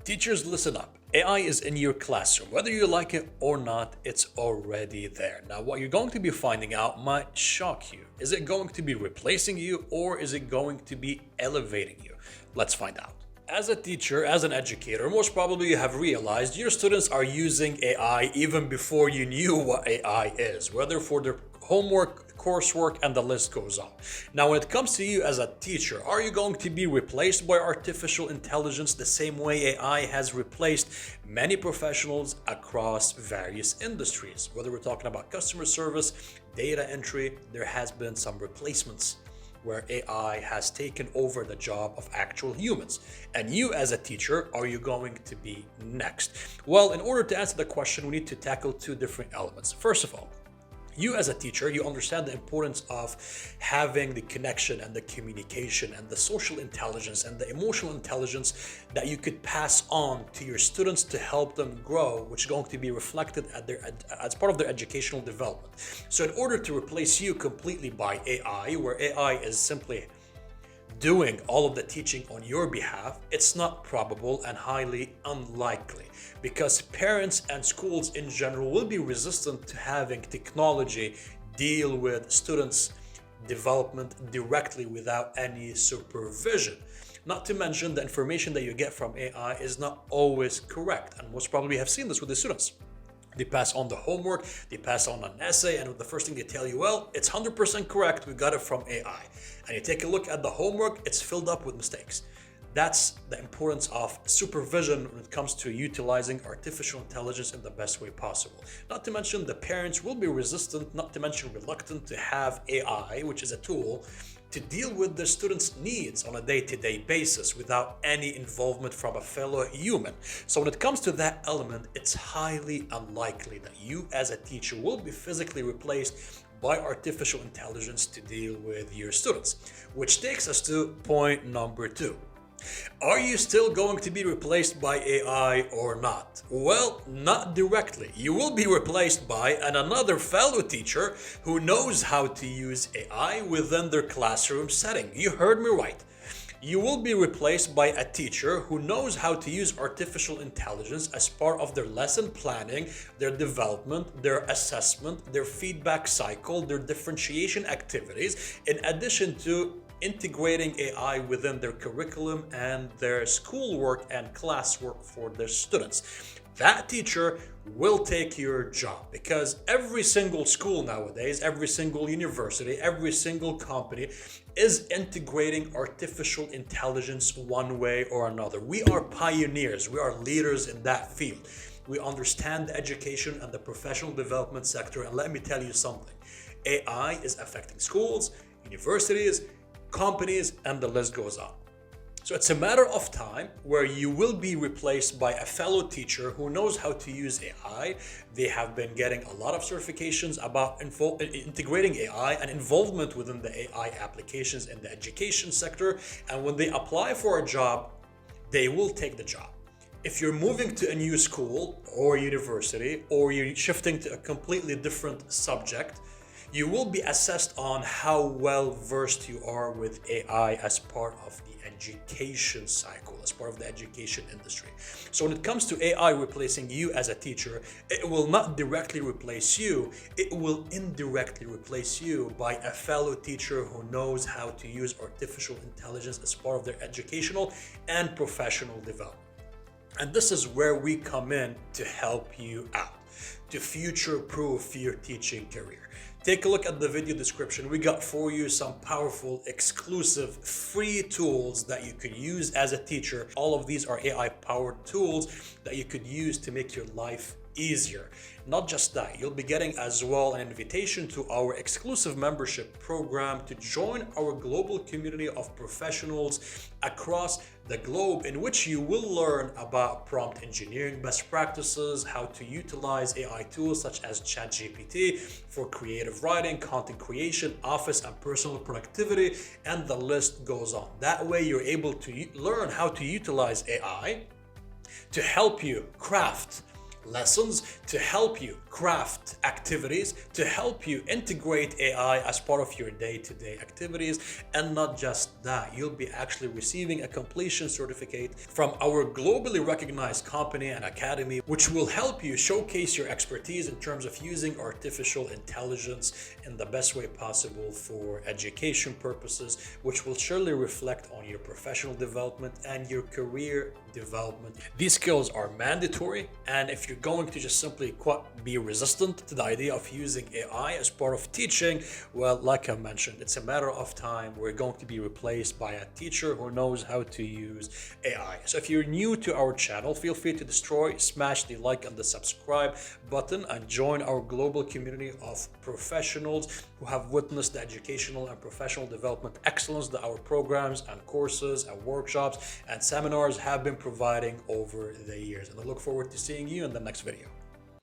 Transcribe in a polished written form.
Teachers, listen up. AI is in your classroom. Whether you like it or not, it's already there. Now, what you're going to be finding out might shock you. Is it going to be replacing you or is it going to be elevating you? Let's find out. As a teacher, as an educator, most probably you have realized your students are using AI even before you knew what AI is, whether for their homework, coursework, and the list goes on. Now, when it comes to you as a teacher, are you going to be replaced by artificial intelligence the same way AI has replaced many professionals across various industries? Whether we're talking about customer service, data entry, there has been some replacements where AI has taken over the job of actual humans. And you as a teacher, are you going to be next? Well, in order to answer the question, we need to tackle two different elements. First of all, you as a teacher, you understand the importance of having the connection and the communication and the social intelligence and the emotional intelligence that you could pass on to your students to help them grow, which is going to be reflected as part of their educational development. So in order to replace you completely by AI, where AI is simply doing all of the teaching on your behalf, it's not probable and highly unlikely, because parents and schools in general will be resistant to having technology deal with students' development directly without any supervision. Not to mention, the information that you get from AI is not always correct, and most probably have seen this with the students. They pass on the homework, they pass on an essay, and the first thing they tell you, well, it's 100% correct, we got it from AI. And you take a look at the homework, it's filled up with mistakes. That's the importance of supervision when it comes to utilizing artificial intelligence in the best way possible. Not to mention, the parents will be resistant, not to mention reluctant, to have AI, which is a tool, to deal with their students' needs on a day-to-day basis without any involvement from a fellow human. So when it comes to that element, it's highly unlikely that you as a teacher will be physically replaced by artificial intelligence to deal with your students. Which takes us to point number 2. Are you still going to be replaced by AI or not? Well, not directly. You will be replaced by another fellow teacher who knows how to use AI within their classroom setting. You heard me right. You will be replaced by a teacher who knows how to use artificial intelligence as part of their lesson planning, their development, their assessment, their feedback cycle, their differentiation activities, in addition to integrating AI within their curriculum and their schoolwork and classwork for their students. That teacher will take your job, because every single school nowadays, every single university, every single company is integrating artificial intelligence one way or another. We are pioneers, we are leaders in that field. We understand the education and the professional development sector, and let me tell you something. AI is affecting schools, universities, companies, and the list goes on. So it's a matter of time where you will be replaced by a fellow teacher who knows how to use AI. They have been getting a lot of certifications about integrating AI and involvement within the AI applications in the education sector. And when they apply for a job, they will take the job. If you're moving to a new school or university, or you're shifting to a completely different subject, you will be assessed on how well versed you are with AI as part of the education cycle, as part of the education industry. So when it comes to AI replacing you as a teacher, it will not directly replace you, it will indirectly replace you by a fellow teacher who knows how to use artificial intelligence as part of their educational and professional development. And this is where we come in to help you out, to future-proof your teaching career. Take a look at the video description. We got for you some powerful, exclusive, free tools that you could use as a teacher. All of these are AI-powered tools that you could use to make your life easier. Not just that, you'll be getting as well an invitation to our exclusive membership program to join our global community of professionals across the globe, in which you will learn about prompt engineering best practices, how to utilize AI tools such as ChatGPT for creative writing, content creation, office and personal productivity, and the list goes on. That way you're able to learn how to utilize AI to help you craft lessons to help you craft activities, to help you integrate AI as part of your day-to-day activities. And not just that, you'll be actually receiving a completion certificate from our globally recognized company and academy, which will help you showcase your expertise in terms of using artificial intelligence in the best way possible for education purposes, which will surely reflect on your professional development and your career development. These skills are mandatory, and if you're going to just simply be resistant to the idea of using AI as part of teaching, well, like I mentioned, it's a matter of time. We're going to be replaced by a teacher who knows how to use AI. So if you're new to our channel, feel free to smash the like and the subscribe button and join our global community of professionals who have witnessed the educational and professional development excellence that our programs and courses and workshops and seminars have been providing over the years. And I look forward to seeing you in the next video.